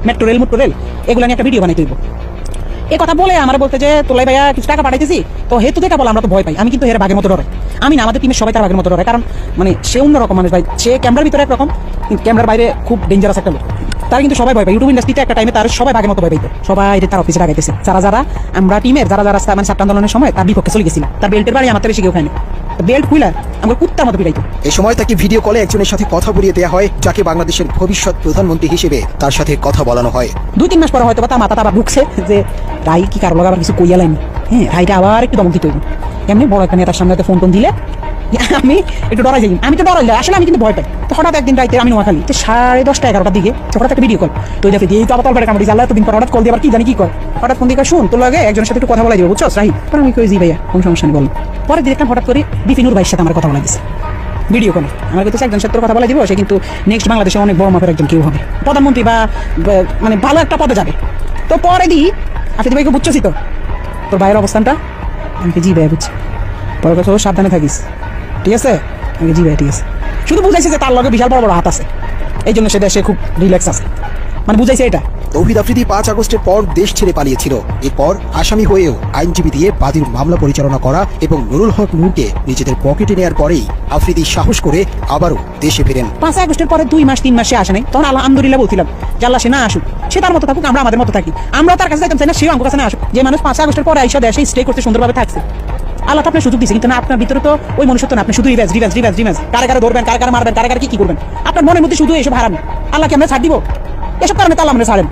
Metro rail এগুলো নিয়ে একটা ভিডিও বানাই তুইব। এই কথা বলে আমার বলতে যে তোলাই ভাইয়া কিছু টাকা পাঠাইতেছি, তো হেতু যেটা বলে আমরা তো ভয় পাই। আমি কিন্তু এর বাঘের মতো ডরাই। আমি না, আমাদের টিমের সবাই তার বাঘের মতো ডরাই। কারণ মানে সে অন্যরকম মানুষ ভাই। সে ক্যামেরার ভিতরে একরকম, ক্যামেরার বাইরে খুব ডেঞ্জারাস একটা লোক। তার কিন্তু সবাই ভয় পায়। ইউটিউব ইন্ডাস্ট্রিতে একটা টাইমে তার সবাই বাঘের মতো ভয় পাইতো। সবাই তার অফিসে লাগাইতেছে। যারা আমরা টিমের যারা মানে ছাত্র আন্দোলনের সময় তার বিপক্ষে চলে গেছিলাম। তার বেল্টের বাড়ি আমার বেশি কেউ খায়নি। বেল্ট খুইলা আমার কুত্তার মতো পিটাইতো। এই সময় তাকে ভিডিও কলে একজনের সাথে কথা বলিয়ে দেওয়া হয়, যাকে বাংলাদেশের ভবিষ্যৎ প্রধানমন্ত্রী হিসেবে তার সাথে কথা বলানো হয়। 2-3 মাস পরে হয়তো তার মাথাটা আবার ঢুকছে যে রাই কি কারো আবার কিছু কইয়া লাইনি। হ্যাঁ, রাইটা আবার একটু দমক দিতে হইব। এমনি বড় একটা নেতার সামনে ফোন দিলে আমি একটু ডরাই যাই। আমি তো ডরাই আসলে, আমি কিন্তু ভয় পাই। তো হঠাৎ একদিন রাইতে আমি নোয়াখালী 10:30-11টার দিকে হঠাৎ একটা ভিডিও কল। তো দেখি এই তো আবার তলবারে কামড়ি জানলা এতদিন পর হঠাৎ কল দিয়ে আবার কি জানি কি কয়। হঠাৎ ফোন দিয়ে শুন তোর লাগে একজনের সাথে একটু কথা বলাই দিব, বুঝছো রাহি? পরে আমি কই জি ভাইয়া কোন সমস্যা নেই বলো। পরে দেখলাম হঠাৎ করে বিপিনুর ভাইয়ের সাথে আমার কথা বলা দিচ্ছে ভিডিও কলে। আমার কাছে একজন সাথে কথা বলা দিব, সে কিন্তু নেক্সট বাংলাদেশে অনেক বড় মাপের একজন কেউ হবে, প্রধানমন্ত্রী বা মানে ভালো একটা পদে যাবে। তো পরে দিই আপনি ভাইকে বুঝছি তো তোর ভাইয়ের অবস্থানটা? আমি জি ভাইয়া বুঝছি। পরে কথা সাবধানে থাকিস, ঠিক আছে? আমি জি ভাই ঠিক আছে। শুধু বুঝাইছে যে তার লগে বিশাল বড় বড় হাত আছে, এই জন্য সে দেশে খুব রিল্যাক্স আছে, মানে বুঝাইছে এটা। তৌহিদ আফ্রিদি 5 আগস্টের পর দেশ ছেড়ে পালিয়েছিল। এরপর আসামি হয়েও আইনজীবী দিয়ে বাদীর মামলা পরিচালনা করা এবং নুরুল হক নূরকে নিজেদের পকেটে নেওয়ার পরেই আফ্রিদি সাহস করে আবারও দেশে ফেরেন। 5 আগস্টের পরে 2 মাস 3 মাসে আসে নাই, তখন আলহামদুলিল্লাহ বলছিলাম যে আল্লাহ সে না আসুক, সে তার মতো থাকুক, আমরা আমাদের মতো থাকি। আমরা তার কাছে যাইতাম চাই না, সেও আমার কাছে না আসুক। যে মানুষ 5 আগস্টের পরে আইসা দেশে স্টে করতে সুন্দরভাবে থাকছে, আল্লাহ তো আপনার সুযোগ দিচ্ছে, কিন্তু না আপনার ভিতরে তো ওই মনুষ্যত্ব না। আপনি শুধু রিভেঞ্জ, কারে ধরবেন, কারে মারবেন, কারে কি করবেন, আপনার মনের মধ্যে শুধু এসব হারাম। আল্লাহকে আমরা ছাড় দিব? এসব কারণে তো আল্লাহ আমরা ছাড়েন।